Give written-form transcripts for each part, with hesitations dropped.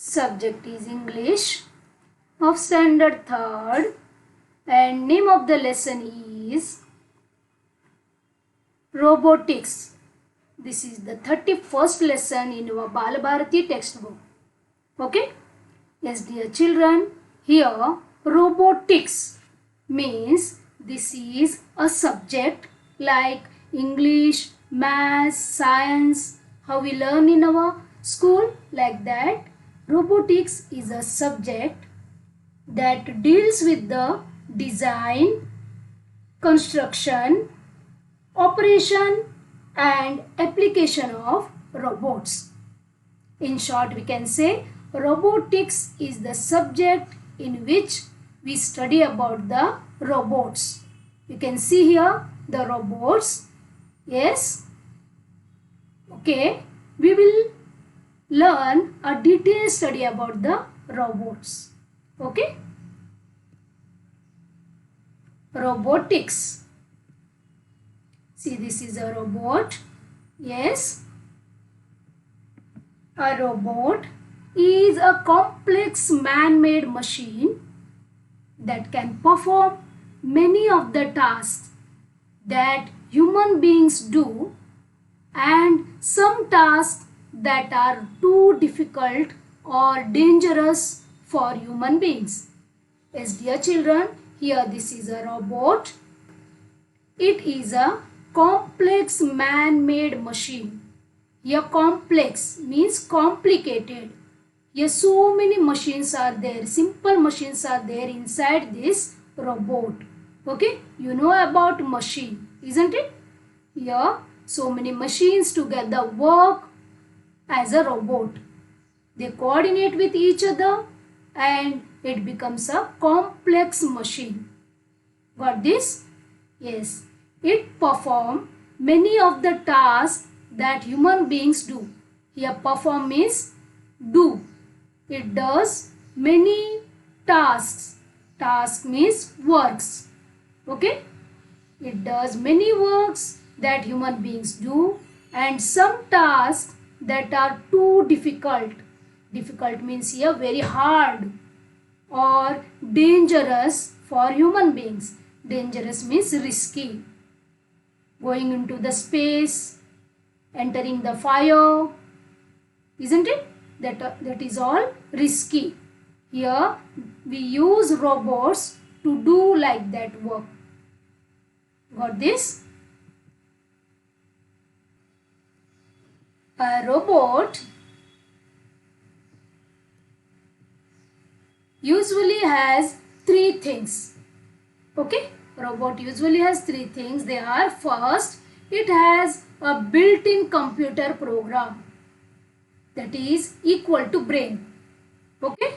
Subject is English of standard 3rd and name of the lesson is robotics. This is the 31st lesson in our Balabharati textbook. Okay? Yes, dear children, here robotics means this is a subject like English, math, science, how we learn in our school, like that. Robotics is a subject that deals with the design, construction, operation and application of robots. In short, we can say robotics is the subject in which we study about the robots. You can see here the robots. Yes. Okay. We will learn a detailed study about the robots. Okay. Robotics. See, this is a robot. Yes. A robot is a complex man-made machine that can perform many of the tasks that human beings do and some tasks that are too difficult or dangerous for human beings. Yes, dear children, here this is a robot. It is a complex man-made machine. Here complex means complicated. Here so many machines are there, simple machines are there inside this robot. Okay, you know about machine, isn't it? Here so many machines together work as a robot. They coordinate with each other and it becomes a complex machine. Got this? Yes. It performs many of the tasks that human beings do. Here perform means do. It does many tasks. Task means works. Okay? It does many works that human beings do and some tasks that are too difficult. Difficult means here very hard or dangerous for human beings. Dangerous means risky. Going into the space, entering the fire, isn't it? That is all risky. Here we use robots to do like that work. Got this? A robot usually has three things. Okay? Robot usually has three things. They are: first, it has a built-in computer program that is equal to brain. Okay?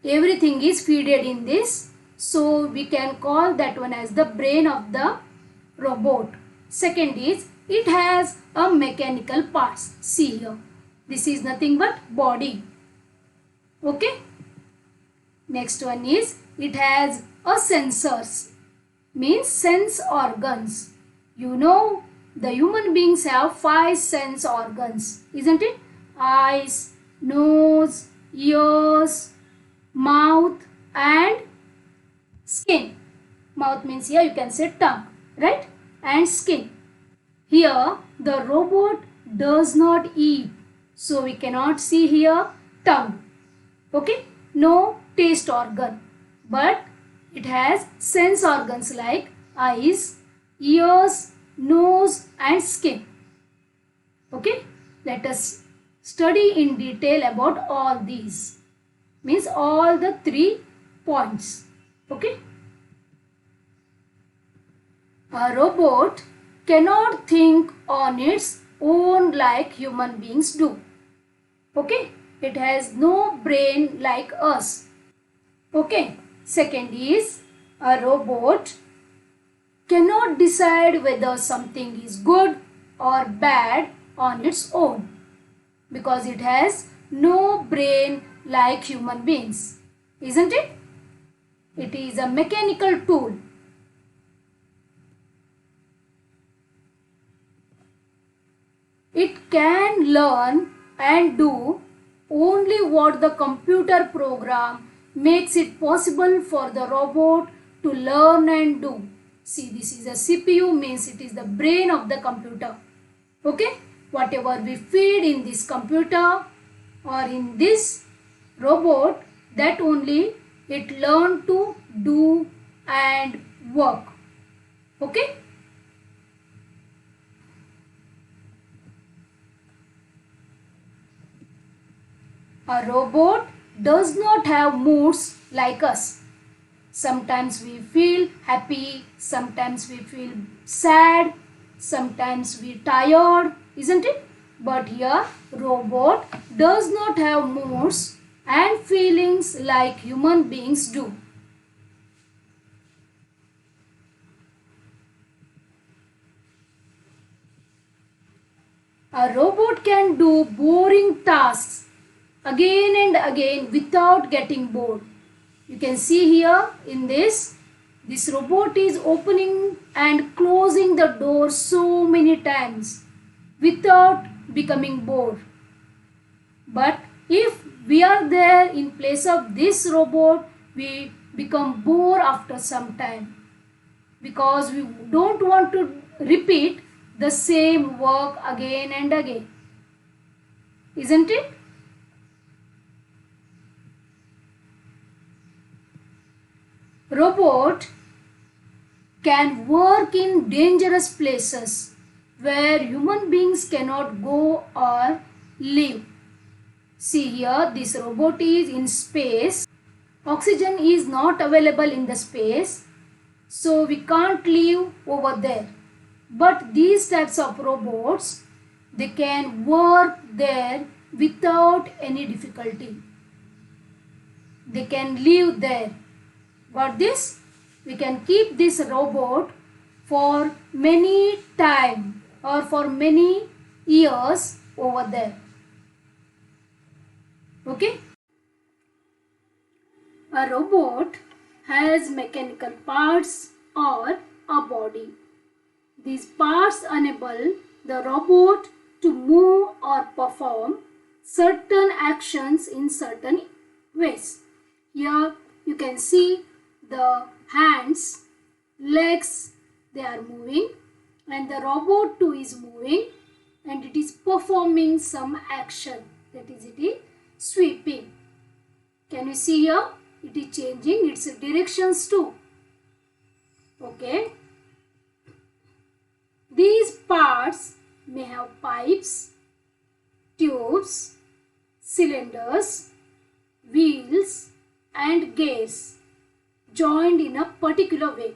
Everything is fed in this. So we can call that one as the brain of the robot. Second is it has a mechanical parts. See here. This is nothing but body. Okay? Next one is it has a sensors. Means sense organs. You know the human beings have 5 sense organs, isn't it? Eyes, nose, ears, mouth and skin. Mouth means here you can say tongue, right? And skin. Here the robot does not eat. So we cannot see here tongue. Okay? No taste organ. But it has sense organs like eyes, ears, nose and skin. Okay? Let us study in detail about all these. Means all the 3 points. Okay? A robot cannot think on its own like human beings do. Okay? It has no brain like us. Okay? Second is a robot cannot decide whether something is good or bad on its own because it has no brain like human beings. Isn't it? It is a mechanical tool. It can learn and do Only what the computer program makes it possible for the robot to learn and do. See, this is a CPU, means it is the brain of the computer. Okay, whatever we feed in this computer or in this robot, that only it learn to do and work. Okay. A robot does not have moods like us. Sometimes we feel happy, sometimes we feel sad, sometimes we tired, isn't it? But here robot does not have moods and feelings like human beings do. A robot can do boring tasks again and again without getting bored. You can see here in this robot is opening and closing the door so many times without becoming bored. But if we are there in place of this robot, we become bored after some time because we don't want to repeat the same work again and again. Isn't it? Robot can work in dangerous places where human beings cannot go or live. See here, this robot is in space. Oxygen is not available in the space, so we can't live over there. But these types of robots, they can work there without any difficulty. They can live there. Got this? We can keep this robot for many time or for many years over there. Okay? A robot has mechanical parts or a body. These parts enable the robot to move or perform certain actions in certain ways. Here you can see the hands, legs, they are moving, and the robot too is moving, and it is performing some action, that is, it is sweeping. Can you see here? It is changing its directions too. Okay. These parts may have pipes, tubes, cylinders, wheels and gears joined in a particular way.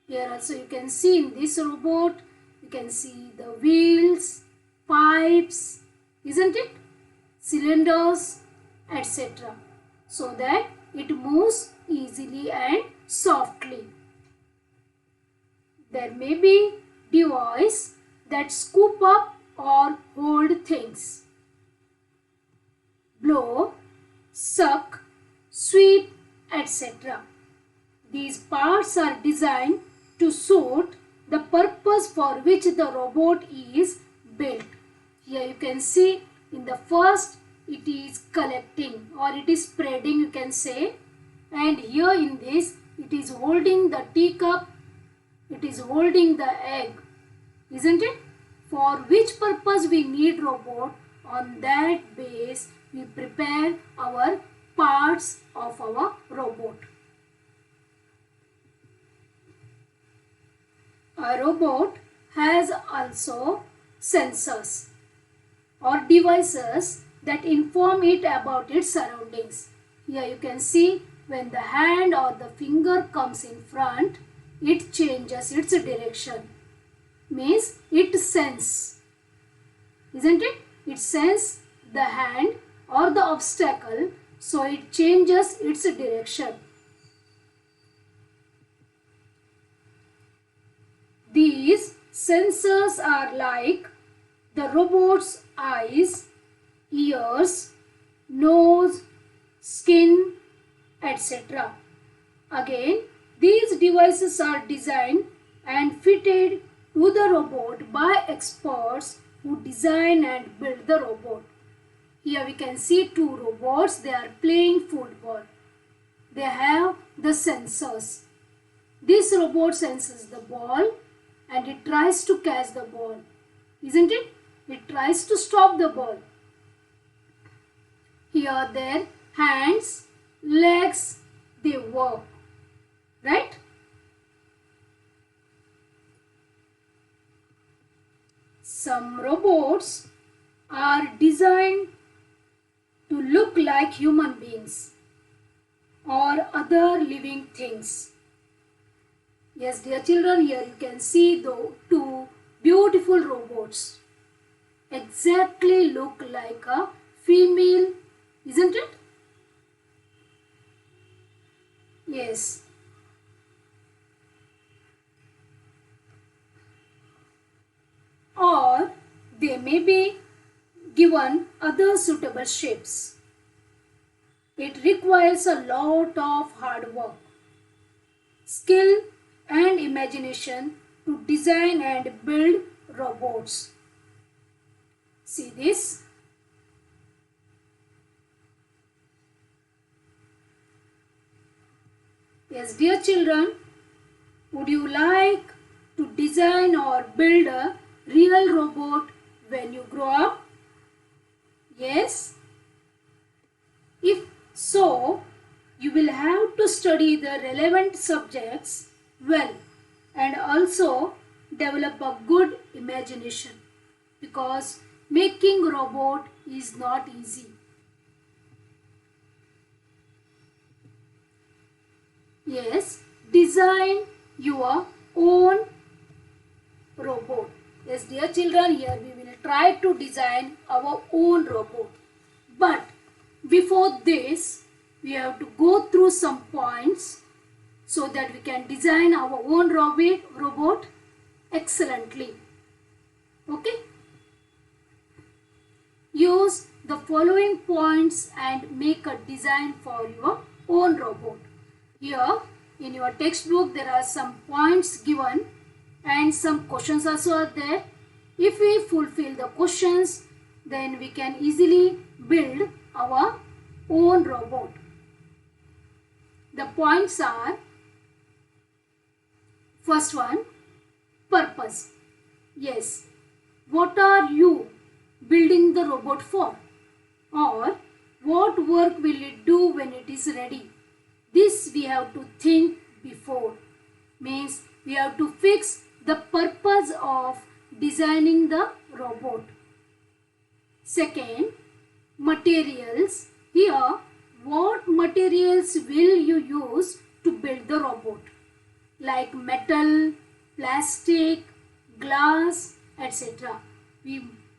Here also you can see in this robot, you can see the wheels, pipes, isn't it? Cylinders, etc. So that it moves easily and softly. There may be devices that scoop up or hold things. Blow, suck, sweep, etc. These parts are designed to suit the purpose for which the robot is built. Here you can see in the first it is collecting or it is spreading, you can say, and here in this it is holding the teacup, it is holding the egg, isn't it? For which purpose we need robot, on that base we prepare our parts of our robot. A robot has also sensors or devices that inform it about its surroundings. Here you can see when the hand or the finger comes in front, it changes its direction. Means it senses, isn't it? It senses the hand or the obstacle, so it changes its direction. These sensors are like the robot's eyes, ears, nose, skin, etc. Again, these devices are designed and fitted to the robot by experts who design and build the robot. Here we can see two robots. They are playing football. They have the sensors. This robot senses the ball and it tries to catch the ball. Isn't it? It tries to stop the ball. Here their hands, legs, they work. Right? Some robots are designed to look like human beings or other living things. Yes, dear children, here you can see the two beautiful robots. Exactly look like a female, isn't it? Yes. Or they may be given other suitable shapes. It requires a lot of hard work, skill and imagination to design and build robots. See this? Yes, dear children, would you like to design or build a real robot when you grow up? Yes? If so, you will have to study the relevant subjects well and also develop a good imagination, because making robot is not easy. Yes, design your own robot. Yes, dear children, here we will try to design our own robot. But before this, we have to go through some points so that we can design our own robot excellently. Okay? Use the following points and make a design for your own robot. Here in your textbook there are some points given and some questions also are there. If we fulfill the questions, then we can easily build our own robot. The points are: first one, purpose. Yes, what are you building the robot for? Or what work will it do when it is ready? This we have to think before. Means we have to fix the purpose of designing the robot. Second, materials. Here, what materials will you use to build the robot? Like metal, plastic, glass, etc.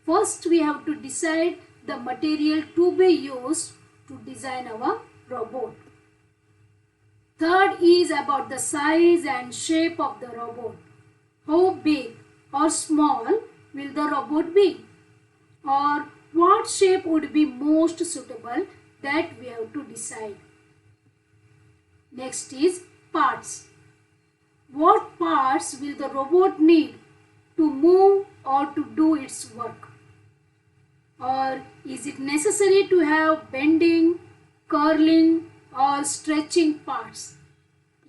First we have to decide the material to be used to design our robot. Third is about the size and shape of the robot. How big or small will the robot be? Or what shape would be most suitable? That we have to decide. Next is parts. What parts will the robot need to move or to do its work? Or is it necessary to have bending, curling or stretching parts?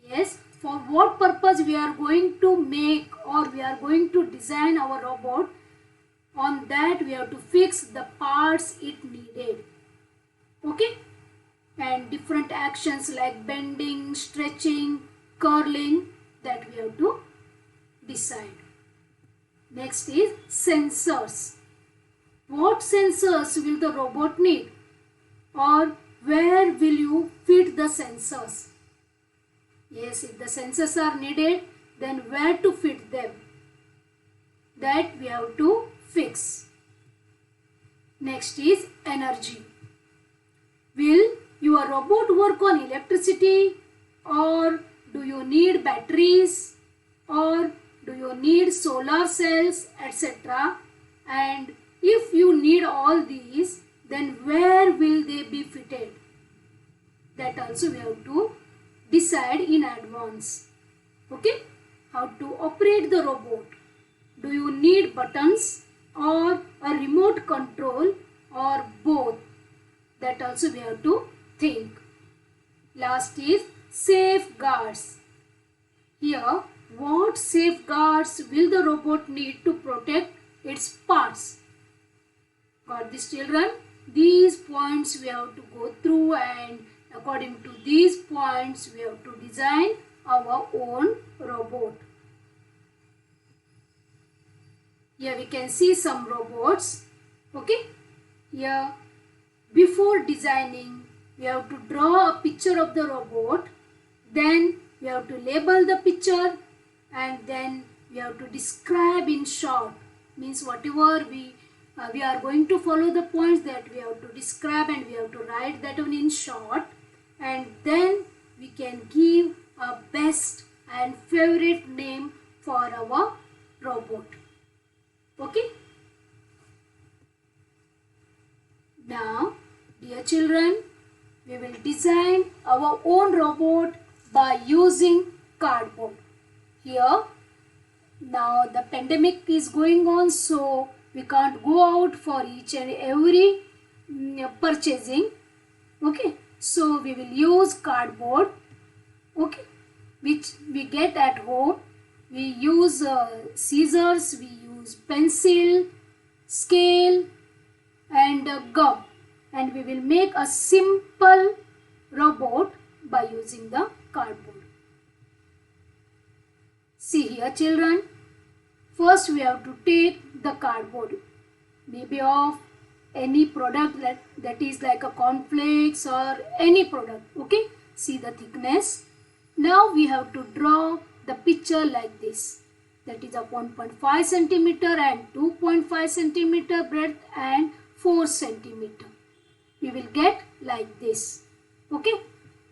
Yes, for what purpose we are going to make or we are going to design our robot, on that we have to fix the parts it needed. Okay, and different actions like bending, stretching, curling, that we have to decide. Next is sensors. What sensors will the robot need? Or where will you fit the sensors? Yes, if the sensors are needed, then where to fit them? That we have to fix. Next is energy. Will your robot work on electricity, or do you need batteries, or do you need solar cells, etc.? And if you need all these, then where will they be fitted? That also we have to decide in advance. Okay? How to operate the robot? Do you need buttons or a remote control or both? that also we have to think. Last is safeguards. Here, what safeguards will the robot need to protect its parts? Got this, children? These points we have to go through, and according to these points we have to design our own robot. Here we can see some robots. Okay. Here, before designing, we have to draw a picture of the robot. Then we have to label the picture, and then we have to describe in short. Means whatever we are going to follow the points that we have to describe, and we have to write that one in short, and then we can give a best and favorite name for our robot. Okay. Now, dear children, we will design our own robot by using cardboard. Here, now the pandemic is going on, so we can't go out for each and every purchasing. Okay, so we will use cardboard, okay, which we get at home. We use scissors, we use pencil, scale, and gum, and we will make a simple robot by using the cardboard. See here, children, first we have to take the cardboard, maybe of any product that is like a cornflakes or any product. Okay, see the thickness. Now we have to draw the picture like this, that is of 1.5 centimeter and 2.5 centimeter breadth and 4 centimeter. We will get like this. Okay.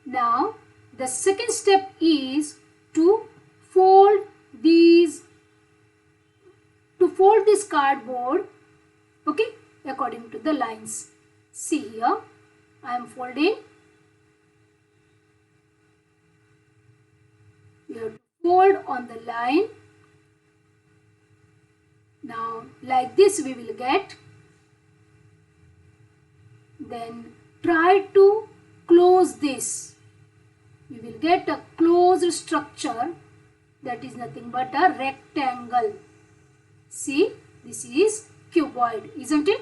Now the second step is to fold this cardboard, okay, according to the lines. See here, I am folding. We have to fold on the line. Now like this we will get. Then try to close this. We will get a closed structure that is nothing but a rectangle. See, this is cuboid, isn't it?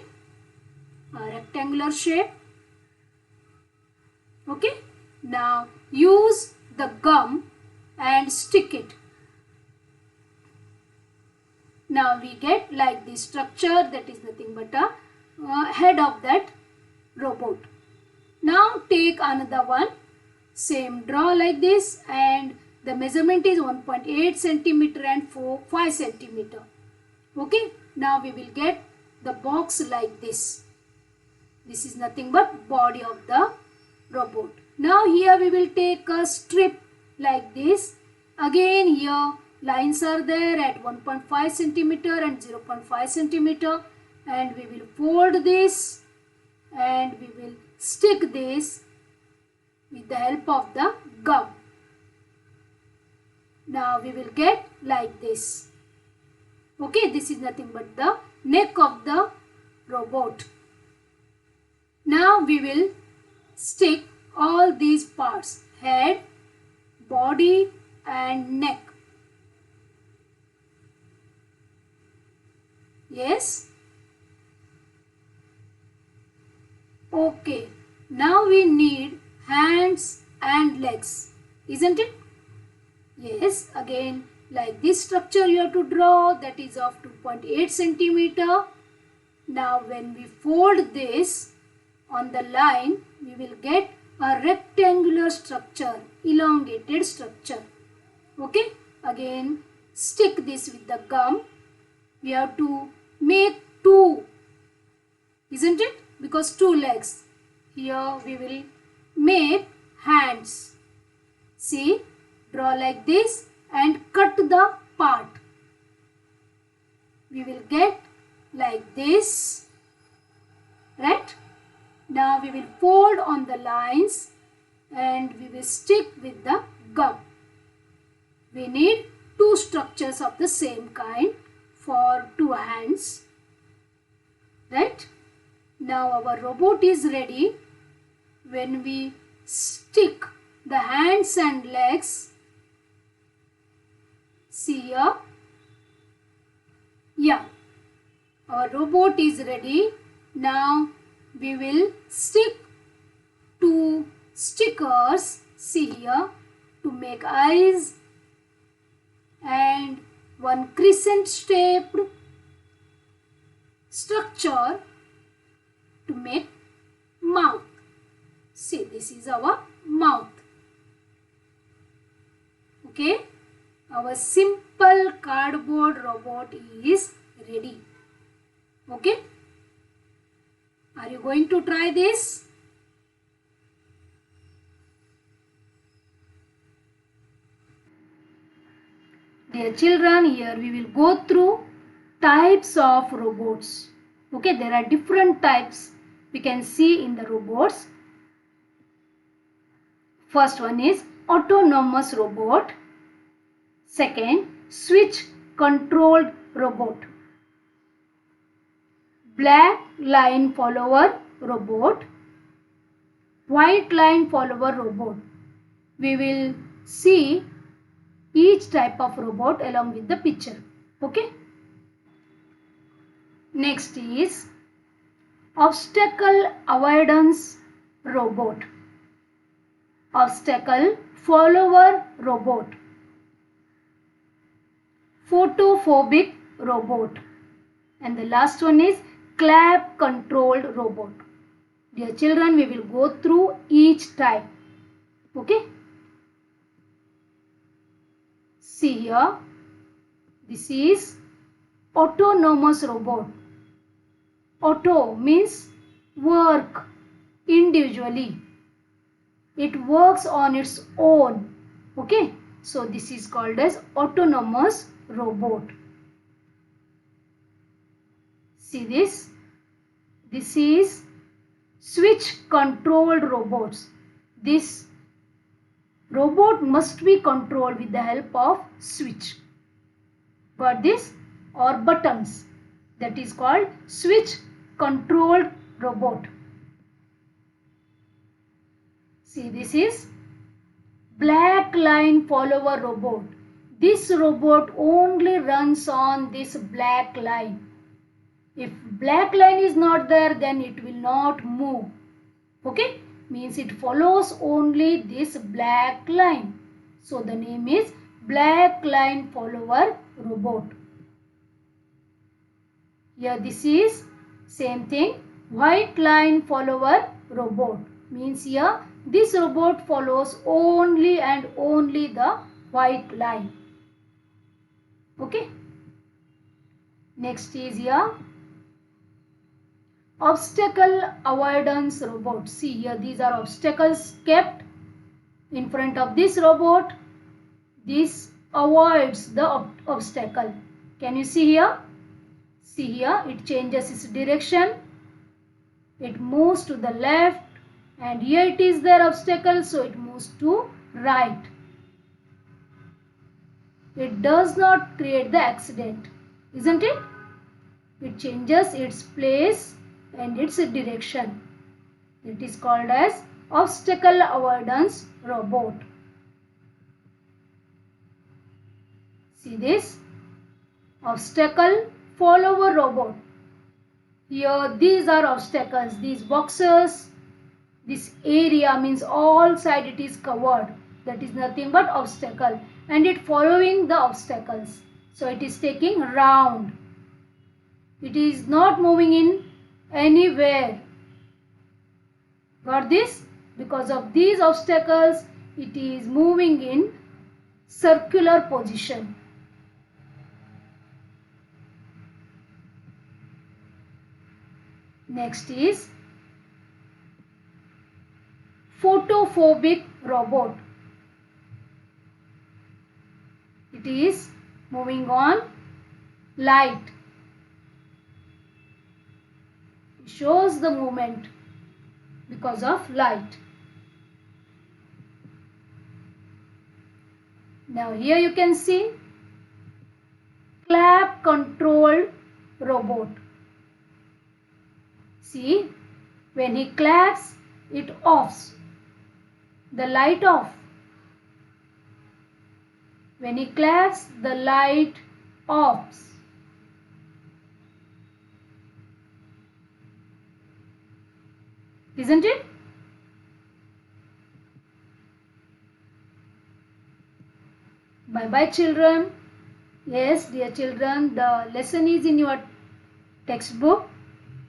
A rectangular shape. Okay. Now use the gum and stick it. Now we get like this structure that is nothing but a head of that robot. Now take another one, same draw like this, and the measurement is 1.8 centimeter and 5 centimeter. Okay, now we will get the box like this. This is nothing but body of the robot. Now here we will take a strip like this. Again here lines are there at 1.5 centimeter and 0.5 centimeter, and we will fold this and we will stick this with the help of the gum. Now we will get like this. Okay, this is nothing but the neck of the robot. Now we will stick all these parts, head, body and neck. Yes. Okay, now we need hands and legs, isn't it? Yes, again like this structure you have to draw, that is of 2.8 centimeter. Now when we fold this on the line, we will get a rectangular structure, elongated structure. Okay, again stick this with the gum. We have to make two, isn't it? Because two legs. Here we will make hands. See, draw like this and cut the part. We will get like this, right? Now we will fold on the lines and we will stick with the gum. We need two structures of the same kind for two hands, right? Now our robot is ready. when we stick the hands and legs, see here, yeah, our robot is ready. Now we will stick two stickers, see here, to make eyes and one crescent shaped structure to make mouth. See, this is our mouth. Okay, our simple cardboard robot is ready. Okay, are you going to try this? Dear children, here we will go through types of robots. Okay, there are different types we can see in the robots. First one is autonomous robot. Second, switch controlled robot. Black line follower robot. White line follower robot. We will see each type of robot along with the picture. Okay. Next is obstacle avoidance robot. Obstacle follower robot. Photophobic robot. And the last one is clap controlled robot. Dear children, we will go through each type. Okay. See here, this is autonomous robot. Auto means work individually. It works on its own. Okay. So this is called as autonomous robot. See this? This is switch controlled robots. This robot must be controlled with the help of switch. Got this? Or buttons. That is called switch controlled robot. See, this is black line follower robot. This robot only runs on this black line. If black line is not there, then it will not move. Okay? Means it follows only this black line. So the name is black line follower robot. Here this is same thing, white line follower robot. Means here this robot follows only and only the white line. Okay. Next is here obstacle avoidance robot. See here, these are obstacles kept in front of this robot. This avoids the obstacle. Can you see here? See here, it changes its direction. It moves to the left, and here it is their obstacle, so it moves to right. It does not create the accident, isn't it? It changes its place and its direction. It is called as obstacle avoidance robot. See this? Obstacle follower robot. Here these are obstacles. These boxes, this area means all side it is covered. That is nothing but obstacle. And it following the obstacles. So it is taking round. It is not moving in anywhere. Got this? Because of these obstacles, it is moving in circular position. Next is photophobic robot. It is moving on light. It shows the movement because of light. Now here you can see clap controlled robot. See, when he claps, it offs. The light off. When he claps, the light offs. Isn't it? Bye bye children. Yes, dear children, the lesson is in your textbook.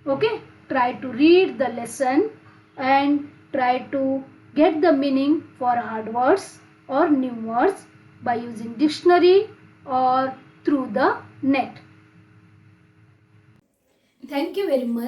Okay, try to read the lesson and try to get the meaning for hard words or new words by using dictionary or through the net. Thank you very much.